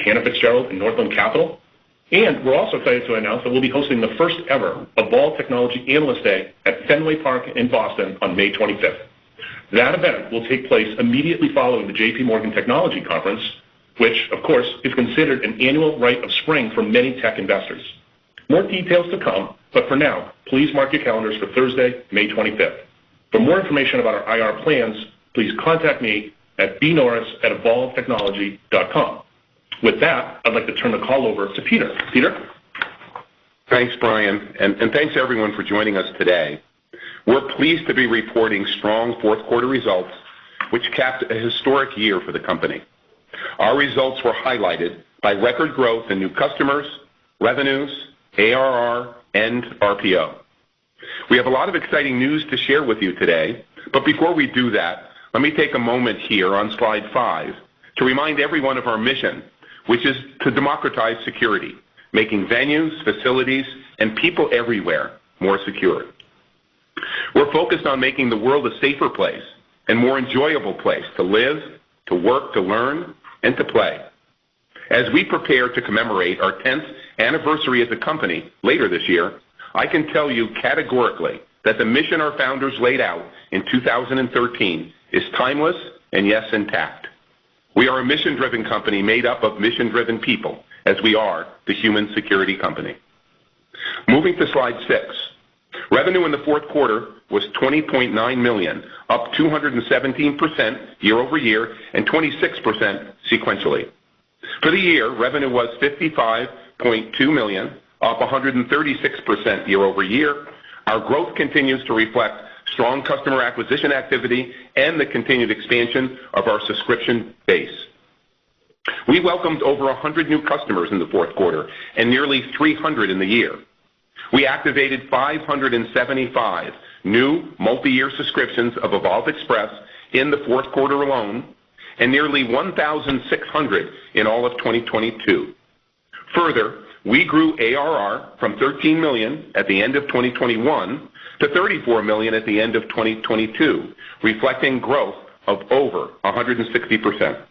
Cantor Fitzgerald, and Northland Capital. And we're also excited to announce that we'll be hosting the first ever Evolv Technology Analyst Day at Fenway Park in Boston on May 25th. That event will take place immediately following the J.P. Morgan Technology Conference, which, of course, is considered an annual rite of spring for many tech investors. More details to come, but for now, please mark your calendars for Thursday, May 25th. For more information about our IR plans, please contact me at bnorris@evolvtechnology.com. With that, I'd like to turn the call over to Peter. Peter? Thanks, Brian, and thanks everyone for joining us today. We're pleased to be reporting strong fourth quarter results, which capped a historic year for the company. Our results were highlighted by record growth in new customers, revenues, ARR, and RPO. We have a lot of exciting news to share with you today, but before we do that, let me take a moment here on slide 5 to remind everyone of our mission, which is to democratize security, making venues, facilities, and people everywhere more secure. We're focused on making the world a safer place and more enjoyable place to live, to work, to learn, and to play. As we prepare to commemorate our 10th anniversary as a company later this year, I can tell you categorically that the mission our founders laid out in 2013 is timeless and, yes, intact. We are a mission-driven company made up of mission-driven people, as we are the human security company. Moving to slide 6. Revenue in the fourth quarter was $20.9 million, up 217% year over year and 26% sequentially. For the year, revenue was $55.2 million, up 136% year over year. Our growth continues to reflect strong customer acquisition activity and the continued expansion of our subscription base. We welcomed over 100 new customers in the fourth quarter and nearly 300 in the year. We activated 575 new multi-year subscriptions of Evolv Express in the fourth quarter alone, and nearly 1,600 in all of 2022. Further, we grew ARR from $13 million at the end of 2021 to $34 million at the end of 2022, reflecting growth of over 160%.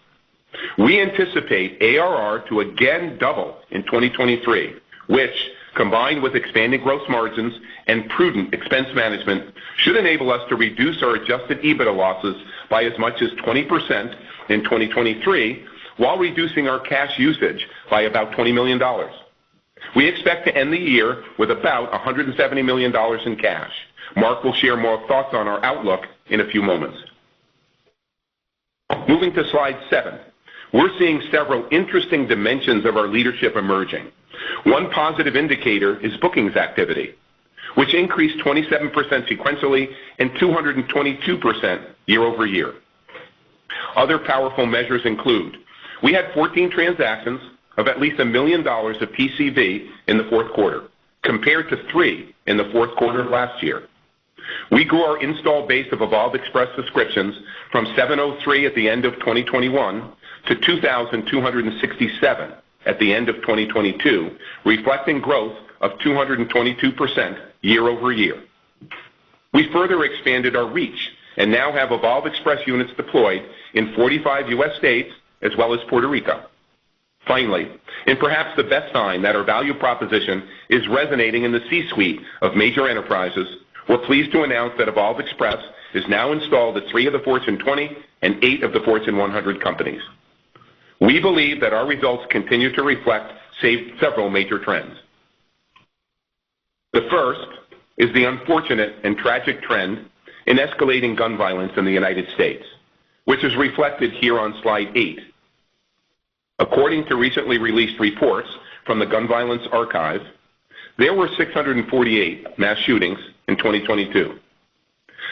We anticipate ARR to again double in 2023, which, combined with expanding gross margins and prudent expense management, should enable us to reduce our adjusted EBITDA losses by as much as 20% in 2023, while reducing our cash usage by about $20 million. We expect to end the year with about $170 million in cash. Mark will share more thoughts on our outlook in a few moments. Moving to slide 7. We're seeing several interesting dimensions of our leadership emerging. One positive indicator is bookings activity, which increased 27% sequentially and 222% year over year. Other powerful measures include: we had 14 transactions of at least $1 million of TCV in the fourth quarter, compared to 3 in the fourth quarter of last year. We grew our install base of Evolv Express subscriptions from 703 at the end of 2021 to 2,267 at the end of 2022, reflecting growth of 222% year over year. We further expanded our reach and now have Evolv Express units deployed in 45 U.S. states as well as Puerto Rico. Finally, and perhaps the best sign that our value proposition is resonating in the C-suite of major enterprises, we're pleased to announce that Evolv Express is now installed at 3 of the Fortune 20 and 8 of the Fortune 100 companies. We believe that our results continue to reflect several major trends. The first is the unfortunate and tragic trend in escalating gun violence in the United States, which is reflected here on slide 8. According to recently released reports from the Gun Violence Archive, there were 648 mass shootings in 2022.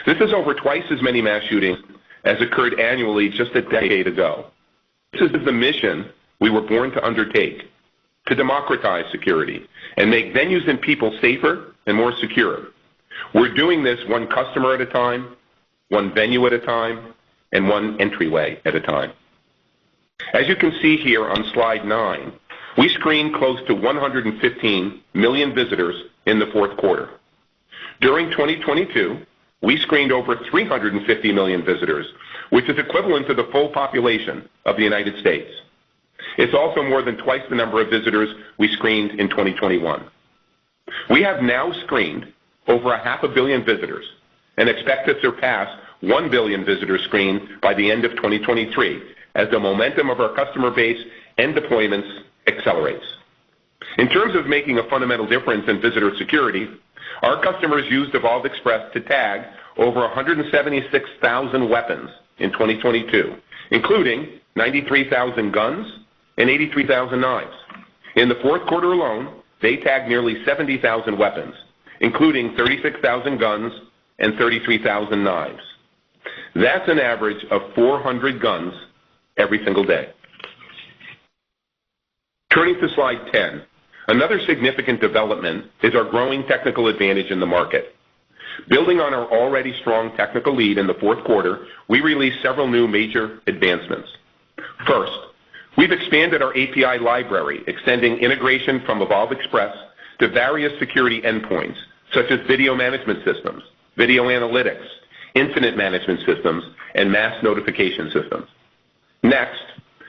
This is over twice as many mass shootings as occurred annually just a decade ago. This is the mission we were born to undertake, to democratize security and make venues and people safer and more secure. We're doing this one customer at a time, one venue at a time, and one entryway at a time. As you can see here on slide 9, we screened close to 115 million visitors in the fourth quarter. During 2022, we screened over 350 million visitors, which is equivalent to the full population of the United States. It's also more than twice the number of visitors we screened in 2021. We have now screened over 500 million visitors and expect to surpass 1 billion visitors screened by the end of 2023 as the momentum of our customer base and deployments accelerates. In terms of making a fundamental difference in visitor security, our customers used Evolv Express to tag over 176,000 weapons in 2022, including 93,000 guns and 83,000 knives. In the fourth quarter alone, they tagged nearly 70,000 weapons, including 36,000 guns and 33,000 knives. That's an average of 400 guns every single day. Turning to slide 10, another significant development is our growing technical advantage in the market. Building on our already strong technical lead in the fourth quarter, we released several new major advancements. First, we've expanded our API library, extending integration from Evolv Express to various security endpoints, such as video management systems, video analytics, incident management systems, and mass notification systems. Next,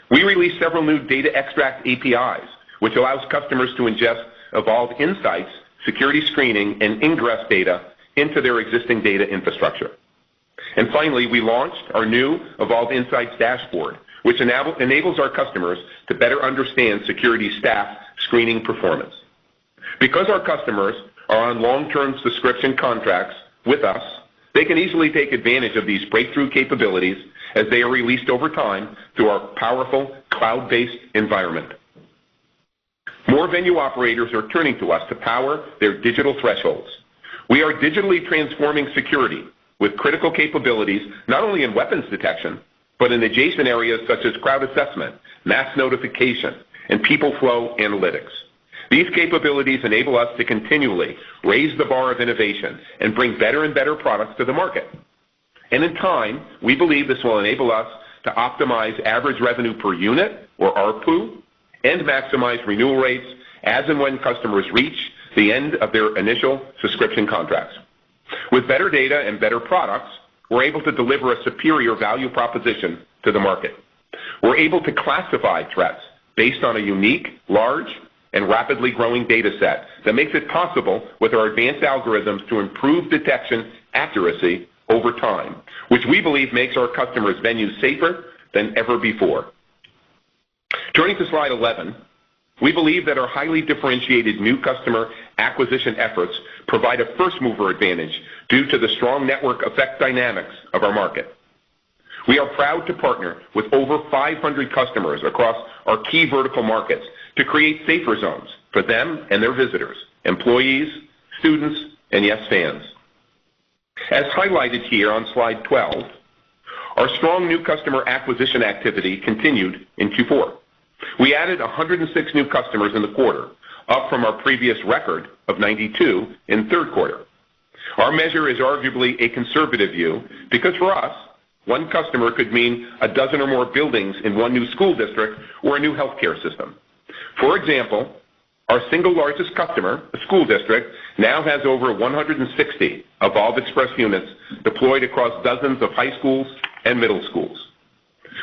we released several new data extract APIs, which allows customers to ingest Evolv Insights, security screening, and ingress data into their existing data infrastructure. And finally, we launched our new Evolv Insights dashboard, which enables our customers to better understand security staff screening performance. Because our customers are on long-term subscription contracts with us, they can easily take advantage of these breakthrough capabilities as they are released over time through our powerful cloud-based environment. More venue operators are turning to us to power their digital thresholds. We are digitally transforming security with critical capabilities not only in weapons detection, but in adjacent areas such as crowd assessment, mass notification, and people flow analytics. These capabilities enable us to continually raise the bar of innovation and bring better and better products to the market. And in time, we believe this will enable us to optimize average revenue per unit, or ARPU, and maximize renewal rates as and when customers reach the end of their initial subscription contracts. With better data and better products, we're able to deliver a superior value proposition to the market. We're able to classify threats based on a unique, large, and rapidly growing data set that makes it possible with our advanced algorithms to improve detection accuracy over time, which we believe makes our customers' venues safer than ever before. Turning to slide 11, we believe that our highly differentiated new customer acquisition efforts provide a first-mover advantage due to the strong network effect dynamics of our market. We are proud to partner with over 500 customers across our key vertical markets to create safer zones for them and their visitors, employees, students, and yes, fans. As highlighted here on slide 12, our strong new customer acquisition activity continued in Q4. We added 106 new customers in the quarter, up from our previous record of 92 in third quarter. Our measure is arguably a conservative view because for us, one customer could mean a dozen or more buildings in one new school district or a new healthcare system. For example, our single largest customer, a school district, now has over 160 Evolv Express units deployed across dozens of high schools and middle schools.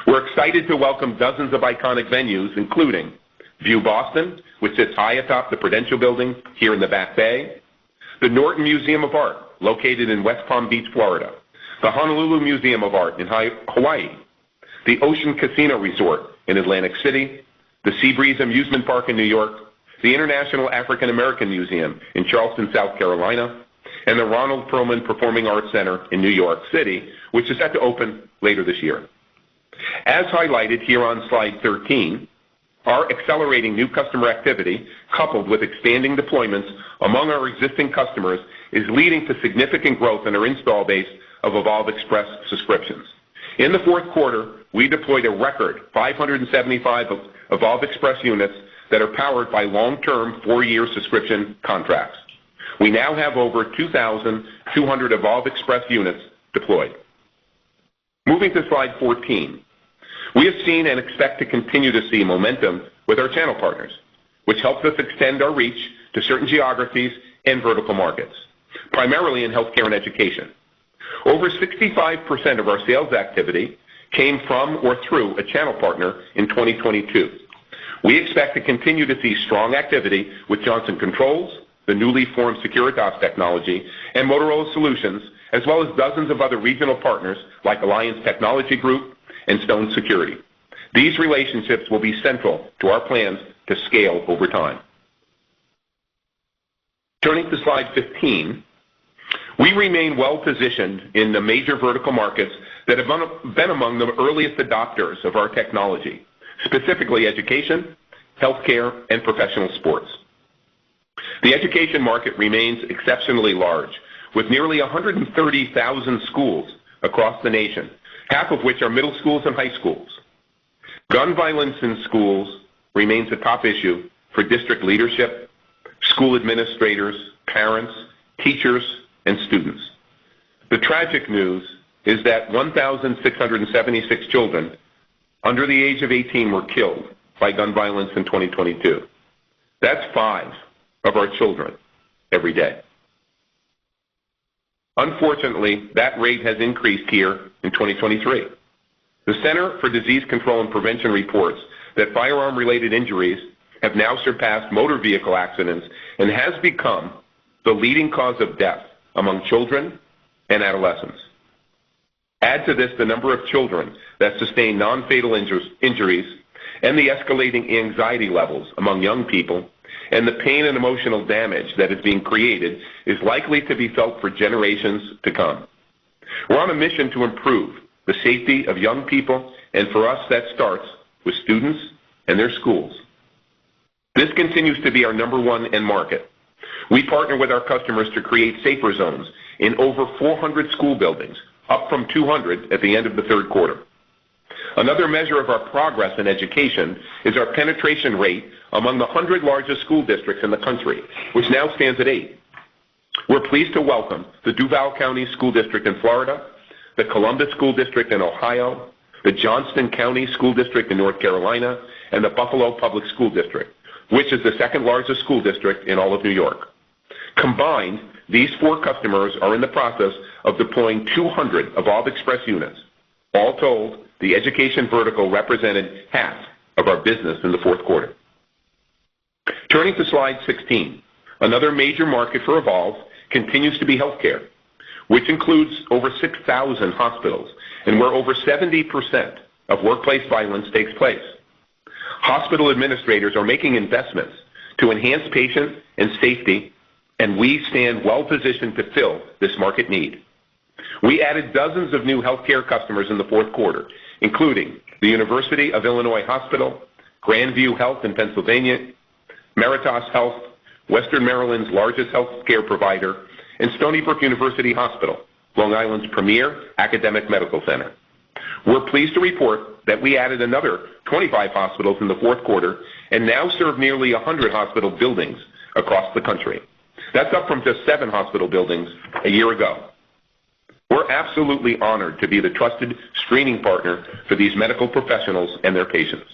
We're excited to welcome dozens of iconic venues, including View Boston, which sits high atop the Prudential Building here in the Back Bay, the Norton Museum of Art, located in West Palm Beach, Florida, the Honolulu Museum of Art in Hawaii, the Ocean Casino Resort in Atlantic City, the Seabreeze Amusement Park in New York, the International African American Museum in Charleston, South Carolina, and the Ronald Perlman Performing Arts Center in New York City, which is set to open later this year. As highlighted here on slide 13, our accelerating new customer activity, coupled with expanding deployments among our existing customers, is leading to significant growth in our install base of Evolv Express subscriptions. In the fourth quarter, we deployed a record 575 Evolv Express units that are powered by long-term 4-year subscription contracts. We now have over 2,200 Evolv Express units deployed. Moving to slide 14, we have seen and expect to continue to see momentum with our channel partners, which helps us extend our reach to certain geographies and vertical markets, primarily in healthcare and education. Over 65% of our sales activity came from or through a channel partner in 2022, We expect to continue to see strong activity with Johnson Controls, the newly formed Securitas Technology, and Motorola Solutions, as well as dozens of other regional partners like Alliance Technology Group and Stone Security. These relationships will be central to our plans to scale over time. Turning to slide 15, we remain well-positioned in the major vertical markets that have been among the earliest adopters of our technology, specifically education, healthcare, and professional sports. The education market remains exceptionally large, with nearly 130,000 schools across the nation, half of which are middle schools and high schools. Gun violence in schools remains a top issue for district leadership, school administrators, parents, teachers, and students. The tragic news is that 1,676 children under the age of 18 were killed by gun violence in 2022. That's 5 of our children every day. Unfortunately, that rate has increased here in 2023. The Center for Disease Control and Prevention reports that firearm-related injuries have now surpassed motor vehicle accidents and has become the leading cause of death among children and adolescents. Add to this the number of children that sustain non-fatal injuries and the escalating anxiety levels among young people, and the pain and emotional damage that is being created is likely to be felt for generations to come. We're on a mission to improve the safety of young people, and for us that starts with students and their schools. This continues to be our number one end market. We partner with our customers to create safer zones in over 400 school buildings, up from 200 at the end of the third quarter. Another measure of our progress in education is our penetration rate among the 100 largest school districts in the country, which now stands at 8. We're pleased to welcome the Duval County School District in Florida, the Columbus School District in Ohio, the Johnston County School District in North Carolina, and the Buffalo Public School District, which is the second largest school district in all of New York. Combined, these 4 customers are in the process of deploying 200 Evolv Express units. All told, the education vertical represented half of our business in the fourth quarter. Turning to slide 16, another major market for Evolv continues to be healthcare, which includes over 6,000 hospitals and where over 70% of workplace violence takes place. Hospital administrators are making investments to enhance patient and safety, and we stand well-positioned to fill this market need. We added dozens of new healthcare customers in the fourth quarter, including the University of Illinois Hospital, Grandview Health in Pennsylvania, Meritas Health, Western Maryland's largest healthcare provider, and Stony Brook University Hospital, Long Island's premier academic medical center. We're pleased to report that we added another 25 hospitals in the fourth quarter and now serve nearly 100 hospital buildings across the country. That's up from just 7 hospital buildings a year ago. We're absolutely honored to be the trusted screening partner for these medical professionals and their patients.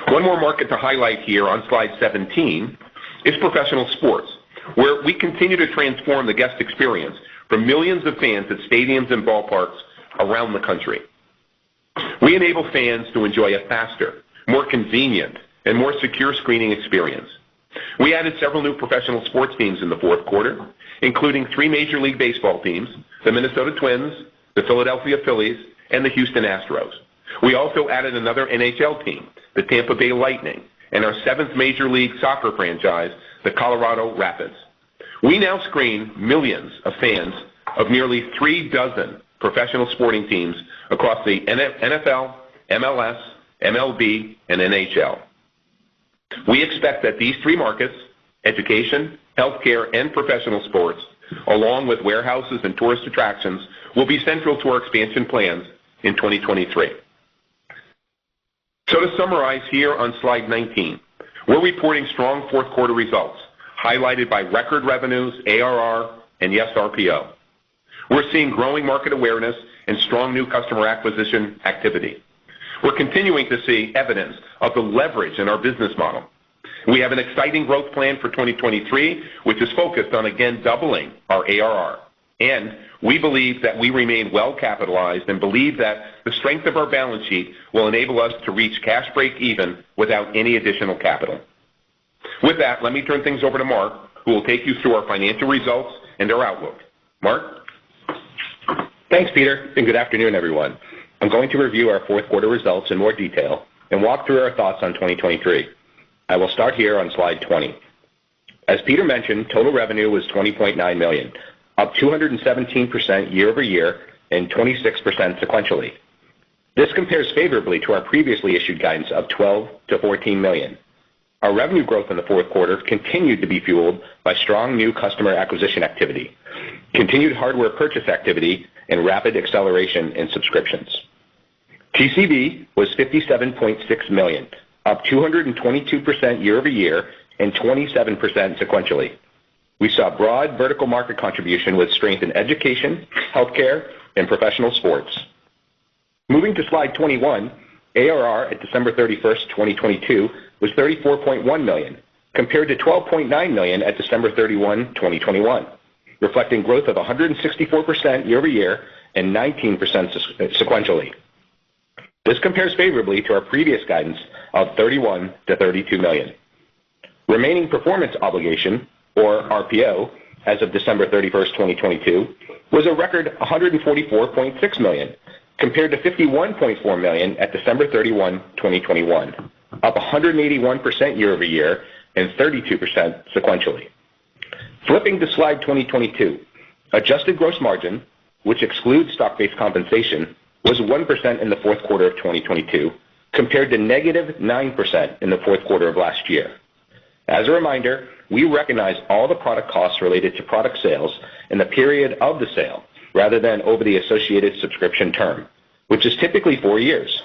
One more market to highlight here on slide 17 is professional sports, where we continue to transform the guest experience for millions of fans at stadiums and ballparks around the country. We enable fans to enjoy a faster, more convenient, and more secure screening experience. We added several new professional sports teams in the fourth quarter, including 3 Major League Baseball teams, the Minnesota Twins, the Philadelphia Phillies, and the Houston Astros. We also added another NHL team, the Tampa Bay Lightning, and our 7th Major League Soccer franchise, the Colorado Rapids. We now screen millions of fans of nearly 3 dozen professional sporting teams across the NFL, MLS, MLB, and NHL. We expect that these 3 markets, education, healthcare, and professional sports, along with warehouses and tourist attractions, will be central to our expansion plans in 2023. So to summarize here on slide 19, we're reporting strong fourth quarter results, highlighted by record revenues, ARR, and yes, RPO. We're seeing growing market awareness and strong new customer acquisition activity. We're continuing to see evidence of the leverage in our business model. We have an exciting growth plan for 2023, which is focused on again doubling our ARR. And we believe that we remain well capitalized and believe that the strength of our balance sheet will enable us to reach cash break even without any additional capital. With that, let me turn things over to Mark, who will take you through our financial results and our outlook. Mark? Thanks, Peter, and good afternoon, everyone. I'm going to review our fourth quarter results in more detail and walk through our thoughts on 2023. I will start here on slide 20. As Peter mentioned, total revenue was $20.9 million, up 217% year over year and 26% sequentially. This compares favorably to our previously issued guidance of $12 to $14 million. Our revenue growth in the fourth quarter continued to be fueled by strong new customer acquisition activity, continued hardware purchase activity, and rapid acceleration in subscriptions. TCV was $57.6 million, up 222% year over year and 27% sequentially. We saw broad vertical market contribution with strength in education, healthcare, and professional sports. Moving to slide 21, ARR at December 31st, 2022 was $34.1 million, compared to $12.9 million at December 31, 2021, reflecting growth of 164% year over year and 19% sequentially. This compares favorably to our previous guidance of $31 to $32 million. Remaining performance obligation, or RPO, as of December 31st, 2022, was a record $144.6 million, compared to $51.4 million at December 31, 2021, up 181% year over year and 32% sequentially. Flipping to slide 22, adjusted gross margin, which excludes stock-based compensation, was 1% in the fourth quarter of 2022, compared to negative 9% in the fourth quarter of last year. As a reminder, we recognize all the product costs related to product sales in the period of the sale, rather than over the associated subscription term, which is typically 4 years.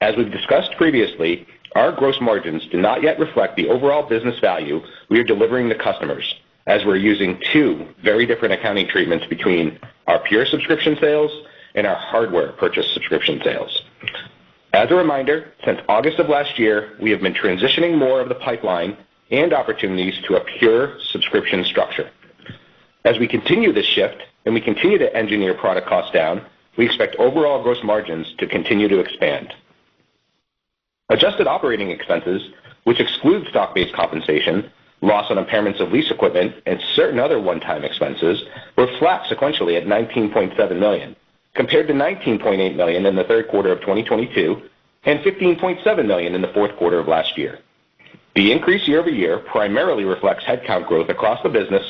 As we've discussed previously, our gross margins do not yet reflect the overall business value we are delivering to customers, as we're using two very different accounting treatments between our pure subscription sales and our hardware purchase subscription sales. As a reminder, since August of last year, we have been transitioning more of the pipeline and opportunities to a pure subscription structure. As we continue this shift and we continue to engineer product costs down, we expect overall gross margins to continue to expand. Adjusted operating expenses, which exclude stock-based compensation, loss on impairments of lease equipment, and certain other one-time expenses, were flat sequentially at $19.7 million, compared to $19.8 million in the third quarter of 2022 and $15.7 million in the fourth quarter of last year. The increase year over year primarily reflects headcount growth across the business,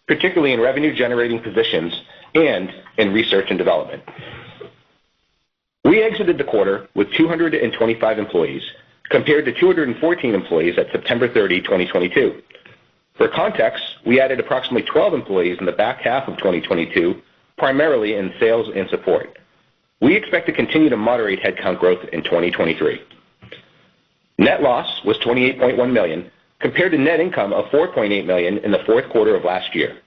particularly in revenue-generating positions and in research and development. We exited the quarter with 225 employees, compared to 214 employees at September 30, 2022. For context, we added approximately 12 employees in the back half of 2022, primarily in sales and support. We expect to continue to moderate headcount growth in 2023. Net loss was $28.1 million, compared to net income of $4.8 million in the fourth quarter of last year.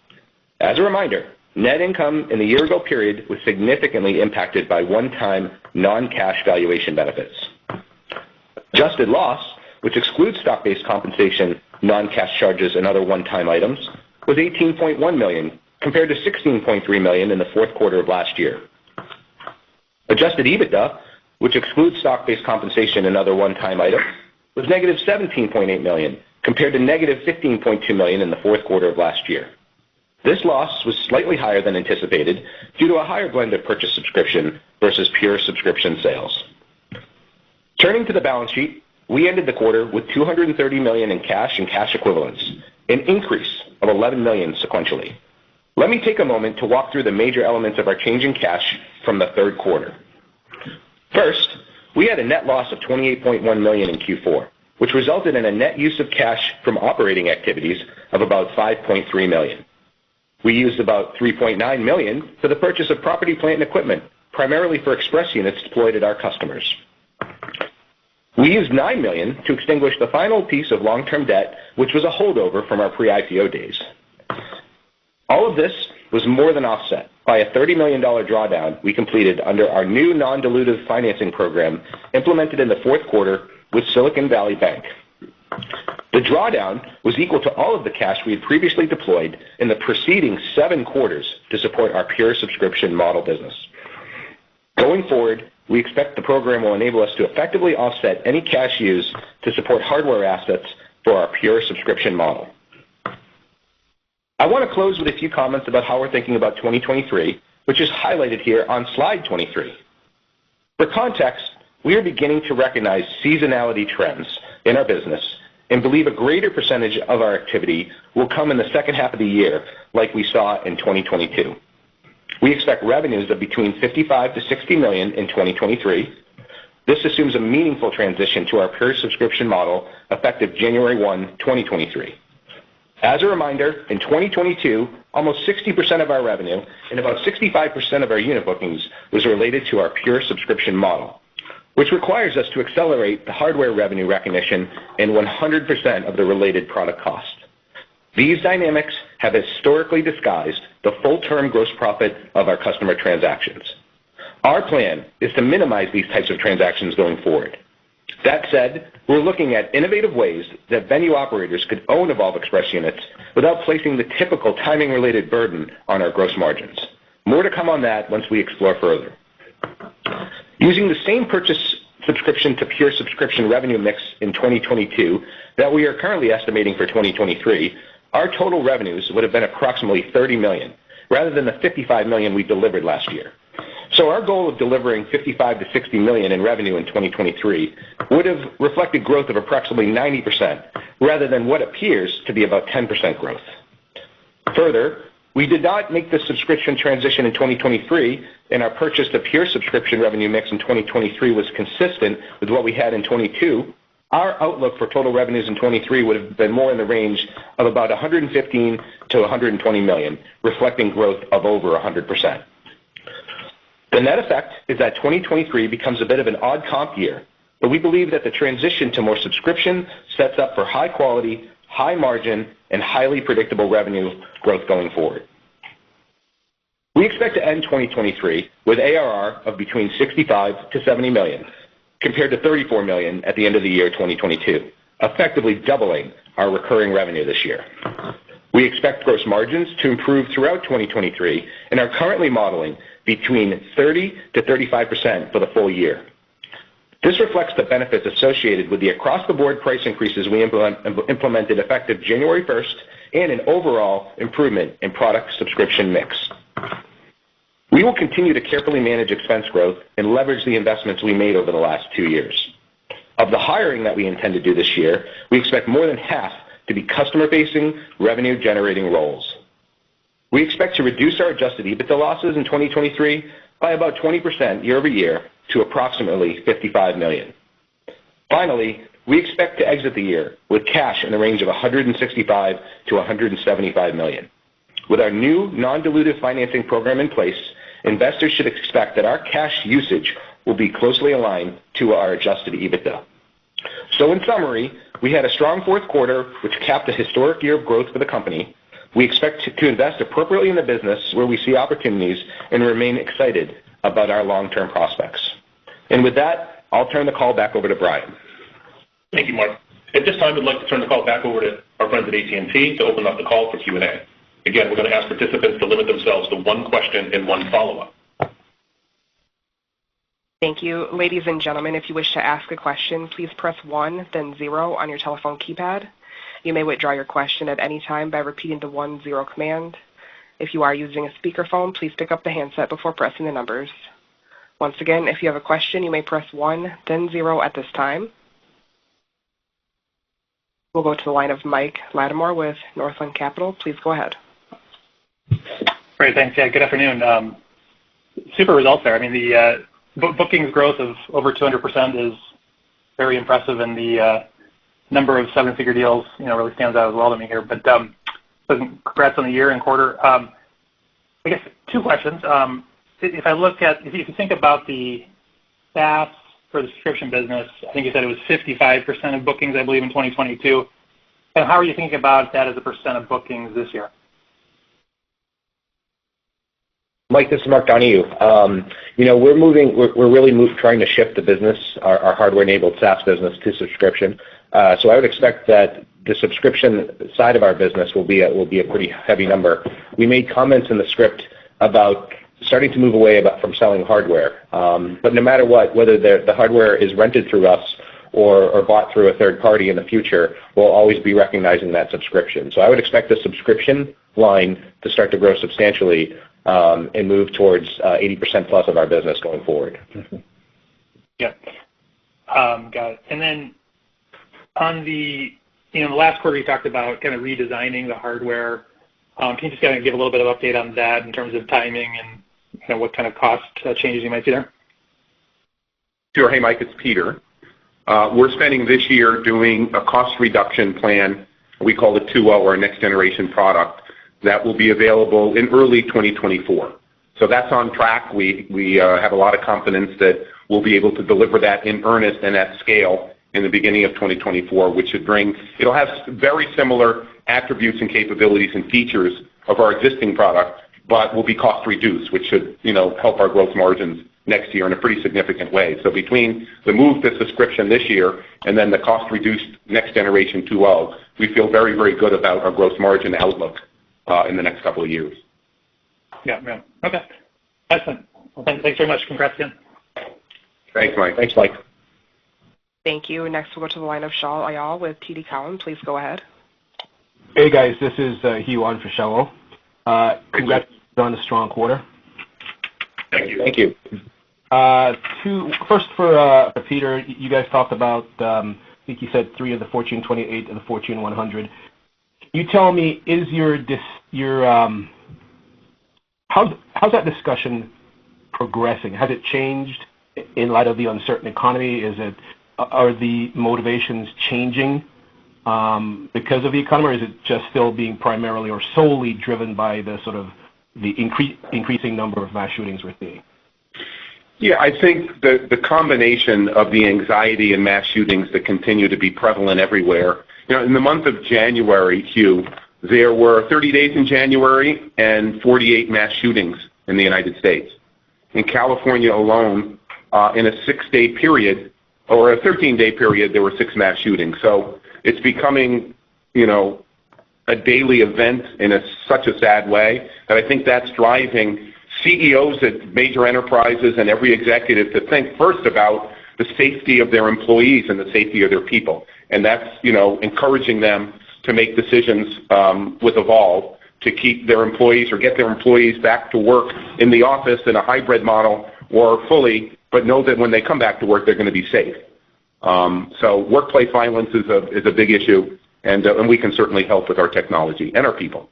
As a reminder, net income in the year-ago period was significantly impacted by one-time non-cash valuation benefits. Adjusted loss, which excludes stock-based compensation, non-cash charges, and other one-time items, was $18.1 million, compared to $16.3 million in the fourth quarter of last year. Adjusted EBITDA, which excludes stock-based compensation and other one-time items, was negative $17.8 million, compared to negative $15.2 million in the fourth quarter of last year. This loss was slightly higher than anticipated due to a higher blend of purchase subscription versus pure subscription sales. Turning to the balance sheet, we ended the quarter with $230 million in cash and cash equivalents, an increase of $11 million sequentially. Let me take a moment to walk through the major elements of our change in cash from the third quarter. First, we had a net loss of $28.1 million in Q4, which resulted in a net use of cash from operating activities of about $5.3 million. We used about $3.9 million for the purchase of property, plant, and equipment, primarily for express units deployed at our customers. We used $9 million to extinguish the final piece of long-term debt, which was a holdover from our pre-IPO days. All of this was more than offset by a $30 million drawdown we completed under our new non-dilutive financing program implemented in the fourth quarter with Silicon Valley Bank. The drawdown was equal to all of the cash we had previously deployed in the preceding 7 quarters to support our pure subscription model business. Going forward, we expect the program will enable us to effectively offset any cash used to support hardware assets for our pure subscription model. I want to close with a few comments about how we're thinking about 2023, which is highlighted here on slide 23. For context, we are beginning to recognize seasonality trends in our business and believe a greater percentage of our activity will come in the second half of the year like we saw in 2022. We expect revenues of between $55 to $60 million in 2023. This assumes a meaningful transition to our pure subscription model effective January 1, 2023. As a reminder, in 2022, almost 60% of our revenue and about 65% of our unit bookings was related to our pure subscription model, which requires us to accelerate the hardware revenue recognition and 100% of the related product cost. These dynamics have historically disguised the full-term gross profit of our customer transactions. Our plan is to minimize these types of transactions going forward. That said, we're looking at innovative ways that venue operators could own Evolv Express units without placing the typical timing-related burden on our gross margins. More to come on that once we explore further. Using the same purchase subscription to pure subscription revenue mix in 2022 that we are currently estimating for 2023, our total revenues would have been approximately $30 million, rather than the $55 million we delivered last year. So our goal of delivering $55 to $60 million in revenue in 2023 would have reflected growth of approximately 90%, rather than what appears to be about 10% growth. Further, we did not make the subscription transition in 2023, and our purchase to pure subscription revenue mix in 2023 was consistent with what we had in 22. Our outlook for total revenues in 23 would have been more in the range of about $115 to $120 million, reflecting growth of over 100%. The net effect is that 2023 becomes a bit of an odd comp year, but we believe that the transition to more subscription sets up for high quality, high margin, and highly predictable revenue growth going forward. We expect to end 2023 with ARR of between $65 to $70 million, compared to $34 million at the end of the year 2022, effectively doubling our recurring revenue this year. We expect gross margins to improve throughout 2023 and are currently modeling between 30 to 35% for the full year. This reflects the benefits associated with the across-the-board price increases we implemented effective January 1st and an overall improvement in product subscription mix. We will continue to carefully manage expense growth and leverage the investments we made over the last 2 years. Of the hiring that we intend to do this year, we expect more than half to be customer-facing, revenue-generating roles. We expect to reduce our adjusted EBITDA losses in 2023 by about 20% year over year to approximately $55 million. Finally, we expect to exit the year with cash in the range of $165 to $175 million. With our new non-dilutive financing program in place, investors should expect that our cash usage will be closely aligned to our adjusted EBITDA. So in summary, we had a strong fourth quarter, which capped a historic year of growth for the company. We expect to invest appropriately in the business where we see opportunities and remain excited about our long-term prospects. And with that, I'll turn the call back over to Brian. Thank you, Mark. At this time, I'd like to turn the call back over to our friends at AT&T to open up the call for Q&A. Again, we're going to ask participants to limit themselves to one question and one follow-up. Thank you. Ladies and gentlemen, if you wish to ask a question, please press 1, then 0 on your telephone keypad. You may withdraw your question at any time by repeating the 1-0 command. If you are using a speakerphone, please pick up the handset before pressing the numbers. Once again, if you have a question, you may press 1, then 0 at this time. We'll go to the line of Mike Lattimore with Northland Capital. Please go ahead. Great, thanks. Yeah, good afternoon. Super results there. I mean, the bookings growth of over 200% is very impressive, and the number of seven-figure deals, really stands out as well to me here. But congrats on the year and quarter. I guess 2 questions. If you think about the SaaS for the subscription business, I think you said it was 55% of bookings, I believe, in 2022. And how are you thinking about that as a percent of bookings this year? Mike, this is Mark Donohue. We're really trying to shift the business, our hardware-enabled SaaS business, to subscription. So I would expect that the subscription side of our business will be a pretty heavy number. We made comments in the script about starting to move away from selling hardware. But no matter what, whether the hardware is rented through us or bought through a third party in the future, we'll always be recognizing that subscription. So I would expect the subscription line to start to grow substantially and move towards 80% plus of our business going forward. Yeah. Got it. And then on the last quarter you talked about kind of redesigning the hardware. Can you just kind of give a little bit of update on that in terms of timing and what kind of cost changes you might see there? Sure. Hey, Mike, it's Peter. We're spending this year doing a cost reduction plan. We call it 2.0, our next generation product, that will be available in early 2024. So that's on track. We have a lot of confidence that we'll be able to deliver that in earnest and at scale in the beginning of 2024, which should it'll have very similar attributes and capabilities and features of our existing product, but will be cost reduced, which should, help our growth margins next year in a pretty significant way. So between the move to subscription this year and then the cost reduced next generation 2.0, we feel very, very good about our gross margin outlook in the next couple of years. Yeah. Okay. Excellent. Well, thanks very much. Congrats again. Thanks, Mike. Thanks, Mike. Thank you. Next, we'll go to the line of Shaul Ayal with TD Cowen. Please go ahead. Hey, guys. This is Hugh on for Shaul. Congrats on a strong quarter. Thank you. Thank you. First for Peter, you guys talked about, I think you said 3 of the Fortune 28 and the Fortune 100. Can you tell me, how's that discussion progressing? Has it changed in light of the uncertain economy? Are the motivations changing because of the economy, or is it just still being primarily or solely driven by the sort of the increasing number of mass shootings we're seeing? Yeah, I think the combination of the anxiety and mass shootings that continue to be prevalent everywhere. In the month of January, Hugh, there were 30 days in January and 48 mass shootings in the United States. In California alone, in a 6-day period, or a 13-day period, there were 6 mass shootings. So it's becoming, a daily event in such a sad way that I think that's driving CEOs at major enterprises and every executive to think first about the safety of their employees and the safety of their people. And that's, encouraging them to make decisions with Evolv to keep their employees or get their employees back to work in the office in a hybrid model or fully, but know that when they come back to work, they're going to be safe. So workplace violence is a big issue, and we can certainly help with our technology and our people.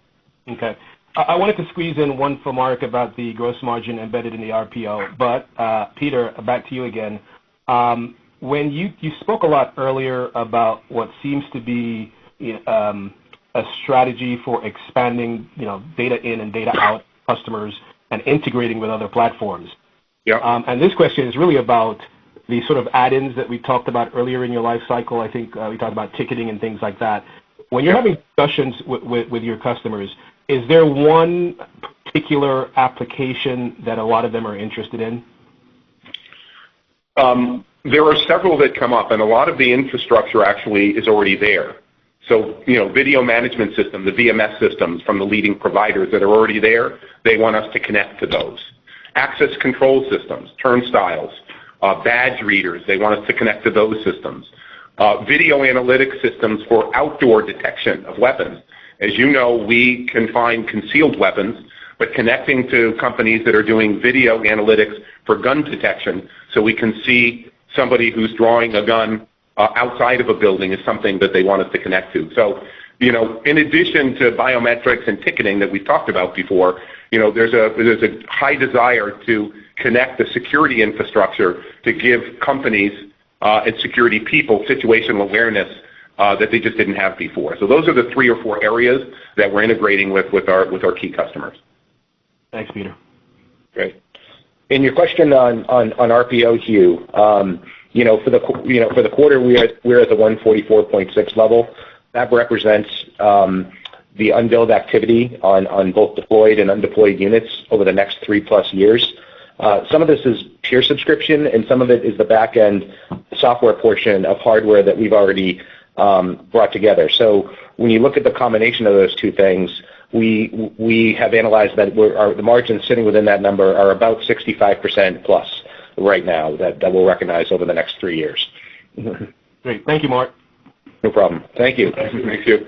Okay. I wanted to squeeze in one for Mark about the gross margin embedded in the RPO, but Peter, back to you again. When you spoke a lot earlier about what seems to be a strategy for expanding, data in and data out customers and integrating with other platforms. Yeah. And this question is really about the sort of add-ins that we talked about earlier in your life cycle. I think we talked about ticketing and things like that. When you're having discussions with your customers, is there one particular application that a lot of them are interested in? There are several that come up, and a lot of the infrastructure actually is already there. So, video management systems, the VMS systems from the leading providers that are already there, they want us to connect to those. Access control systems, turnstiles, badge readers, they want us to connect to those systems. Video analytics systems for outdoor detection of weapons. As you know, we can find concealed weapons, but connecting to companies that are doing video analytics for gun detection so we can see somebody who's drawing a gun outside of a building is something that they want us to connect to. So, in addition to biometrics and ticketing that we've talked about before, there's a high desire to connect the security infrastructure to give companies and security people situational awareness that they just didn't have before. So those are the 3 or 4 areas that we're integrating with our key customers. Thanks, Peter. Great. In your question on RPO, Hugh, for the quarter we're at the 144.6 level. That represents the unbilled activity on both deployed and undeployed units over the next 3+ years. Some of this is pure subscription, and some of it is the back end software portion of hardware that we've already brought together. So when you look at the combination of those two things, we have analyzed that the margins sitting within that number are about 65% plus right now that we'll recognize over the next 3 years. Great. Thank you, Mark. No problem. Thank you. Thank you.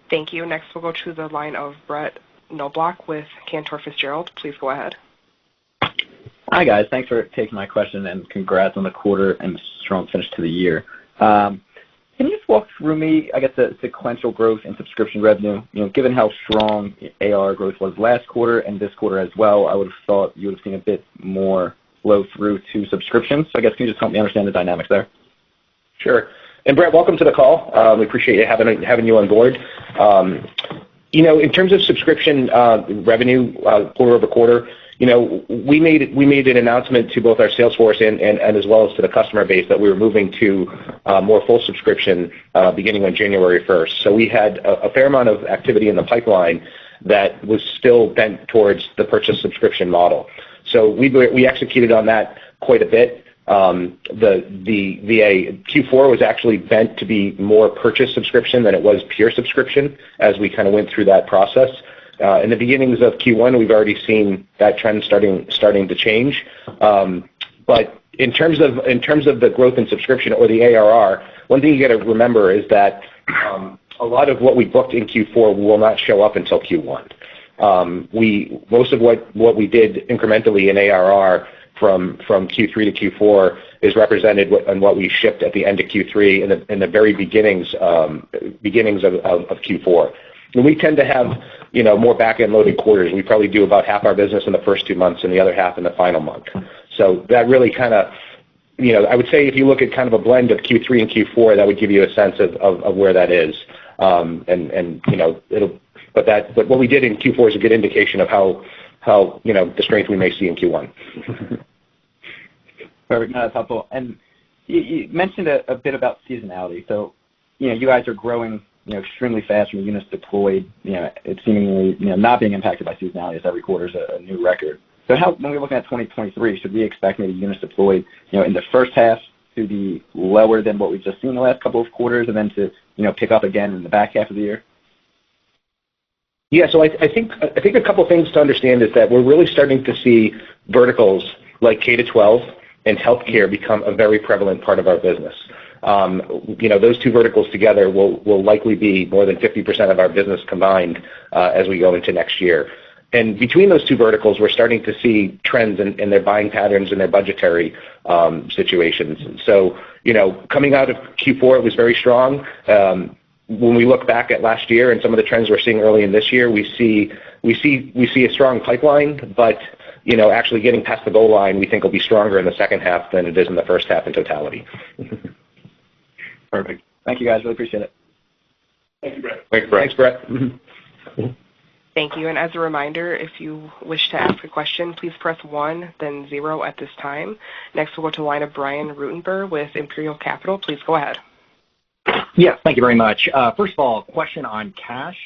Thank you. Next, we'll go to the line of Brett Knoblauch with Cantor Fitzgerald. Please go ahead. Hi, guys. Thanks for taking my question, and congrats on the quarter and strong finish to the year. Can you just walk through me, I guess, the sequential growth in subscription revenue? Given how strong AR growth was last quarter and this quarter as well, I would have thought you would have seen a bit more flow through to subscriptions. So I guess can you just help me understand the dynamics there? Sure. And Brett, welcome to the call. We appreciate you having you on board. In terms of subscription revenue quarter over quarter, we made an announcement to both our sales force and as well as to the customer base that we were moving to more full subscription beginning on January 1st. So we had a fair amount of activity in the pipeline that was still bent towards the purchase subscription model. So we executed on that quite a bit. The Q4 was actually bent to be more purchase subscription than it was pure subscription as we kind of went through that process. In the beginnings of Q1, we've already seen that trend starting to change. But in terms of the growth in subscription or the ARR, one thing you got to remember is that a lot of what we booked in Q4 will not show up until Q1. Most of what we did incrementally in ARR from Q3 to Q4 is represented on what we shipped at the end of Q3 in the very beginnings of Q4. And we tend to have more back-end loaded quarters. We probably do about half our business in the first 2 months and the other half in the final month. So that really kind of, I would say if you look at kind of a blend of Q3 and Q4, that would give you a sense of where that is. But what we did in Q4 is a good indication of how the strength we may see in Q1. Perfect. No, that's helpful. And you mentioned a bit about seasonality. So, you guys are growing extremely fast from units deployed. It's seemingly not being impacted by seasonality as every quarter is a new record. So when we're looking at 2023, should we expect maybe units deployed in the first half to be lower than what we've just seen the last couple of quarters and then to pick up again in the back half of the year? Yeah, so I think a couple things to understand is that we're really starting to see verticals like K-12 and healthcare become a very prevalent part of our business. Those two verticals together will likely be more than 50% of our business combined as we go into next year. And between those two verticals, we're starting to see trends in their buying patterns and their budgetary situations. So, coming out of Q4, it was very strong. When we look back at last year and some of the trends we're seeing early in this year, we see a strong pipeline, but actually getting past the goal line, we think will be stronger in the second half than it is in the first half in totality. Perfect. Thank you, guys. Really appreciate it. Thank you, Brett. Thanks, Brett. Thank you. And as a reminder, if you wish to ask a question, please press 1, then 0 at this time. Next, we'll go to the line of Brian Rutenberg with Imperial Capital. Please go ahead. Yes, thank you very much. First of all, question on cash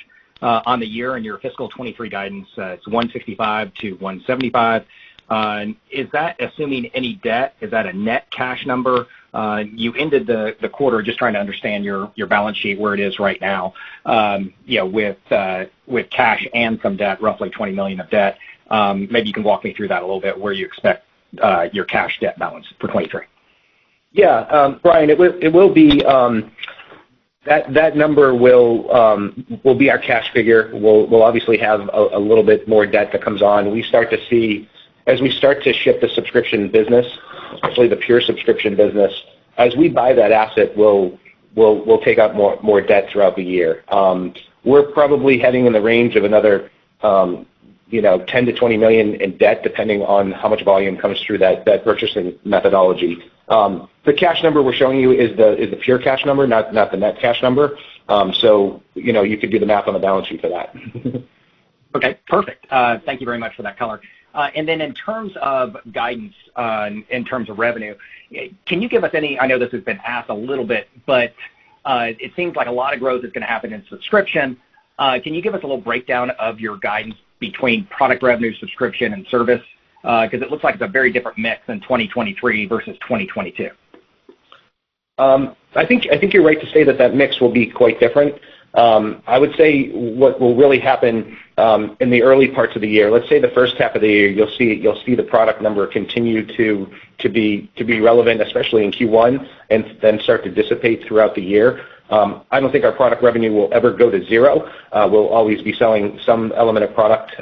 on the year and your fiscal 23 guidance. It's 165 to 175. Is that assuming any debt? Is that a net cash number? You ended the quarter just trying to understand your balance sheet where it is right now. With cash and some debt, roughly $20 million of debt. Maybe you can walk me through that a little bit, where you expect your cash debt balance for 23. Yeah, Brian, it will be that number will be our cash figure. We'll obviously have a little bit more debt that comes on. As we start to ship the subscription business, especially the pure subscription business, as we buy that asset, we'll take out more debt throughout the year. We're probably heading in the range of another 10 to 20 million in debt, depending on how much volume comes through that purchasing methodology. The cash number we're showing you is the pure cash number, not the net cash number. So you could do the math on the balance sheet for that. Okay, perfect. Thank you very much for that color. And then in terms of guidance, in terms of revenue, can you give us any? I know this has been asked a little bit, but it seems like a lot of growth is going to happen in subscription. Can you give us a little breakdown of your guidance between product revenue, subscription, and service? Because it looks like it's a very different mix in 2023 versus 2022. I think you're right to say that mix will be quite different. I would say what will really happen in the early parts of the year, let's say the first half of the year, you'll see the product number continue to be relevant, especially in Q1, and then start to dissipate throughout the year. I don't think our product revenue will ever go to zero. We'll always be selling some element of product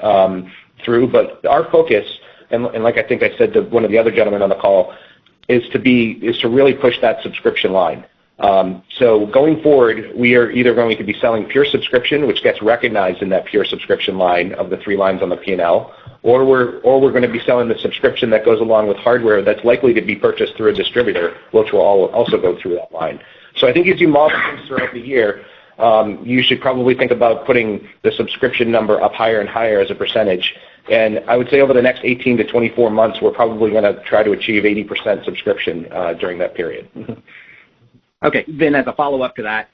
through, but our focus, and like I think I said to one of the other gentlemen on the call, is to really push that subscription line. So going forward, we are either going to be selling pure subscription, which gets recognized in that pure subscription line of the 3 lines on the P&L, or we're going to be selling the subscription that goes along with hardware that's likely to be purchased through a distributor, which will also go through that line. So I think as you model things throughout the year, you should probably think about putting the subscription number up higher and higher as a percentage. And I would say over the next 18 to 24 months, we're probably going to try to achieve 80% subscription during that period. Okay, then as a follow-up to that,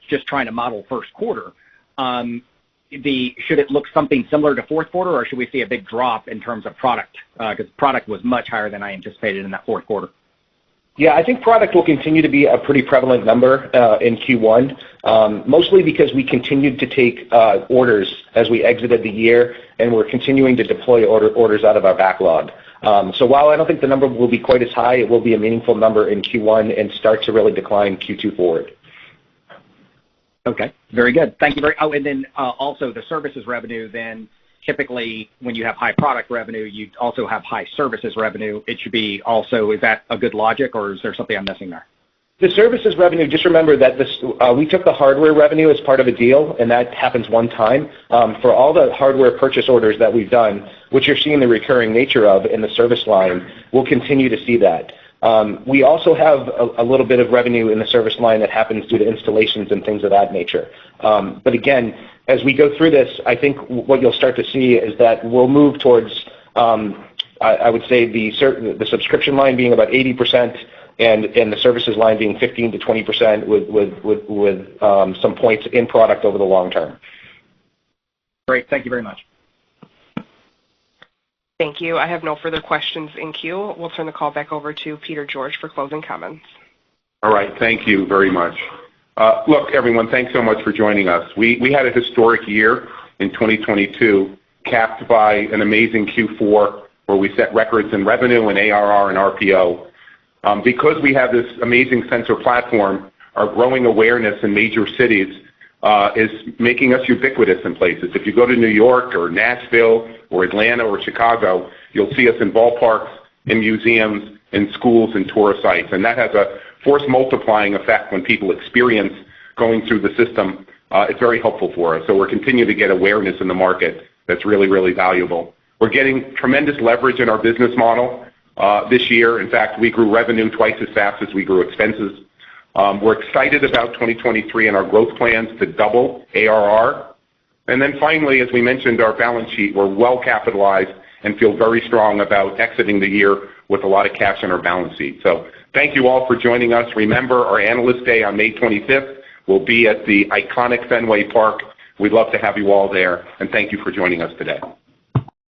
just trying to model first quarter, should it look something similar to fourth quarter, or should we see a big drop in terms of product? Because product was much higher than I anticipated in that fourth quarter. Yeah, I think product will continue to be a pretty prevalent number in Q1, mostly because we continued to take orders as we exited the year, and we're continuing to deploy orders out of our backlog. So while I don't think the number will be quite as high, it will be a meaningful number in Q1 and start to really decline Q2 forward. Okay, very good. Thank you and then also the services revenue, then typically when you have high product revenue, you also have high services revenue. It should be also, is that a good logic, or is there something I'm missing there? The services revenue, just remember that we took the hardware revenue as part of a deal, and that happens one time. For all the hardware purchase orders that we've done, which you're seeing the recurring nature of in the service line, we'll continue to see that. We also have a little bit of revenue in the service line that happens due to installations and things of that nature. But again, as we go through this, I think what you'll start to see is that we'll move towards, I would say, the subscription line being about 80%, and the services line being 15 to 20% with some points in product over the long term. Great. Thank you very much. Thank you. I have no further questions in queue. We'll turn the call back over to Peter George for closing comments. All right. Thank you very much. Look, everyone, thanks so much for joining us. We had a historic year in 2022, capped by an amazing Q4 where we set records in revenue and ARR and RPO. Because we have this amazing sensor platform, our growing awareness in major cities is making us ubiquitous in places. If you go to New York or Nashville or Atlanta or Chicago, you'll see us in ballparks, in museums, in schools, and tourist sites. And that has a force multiplying effect when people experience going through the system. It's very helpful for us. So we're continuing to get awareness in the market that's really, really valuable. We're getting tremendous leverage in our business model this year. In fact, we grew revenue twice as fast as we grew expenses. We're excited about 2023 and our growth plans to double ARR. And then finally, as we mentioned, our balance sheet, we're well capitalized and feel very strong about exiting the year with a lot of cash on our balance sheet. So thank you all for joining us. Remember, our Analyst Day on May 25th will be at the iconic Fenway Park. We'd love to have you all there, and thank you for joining us today.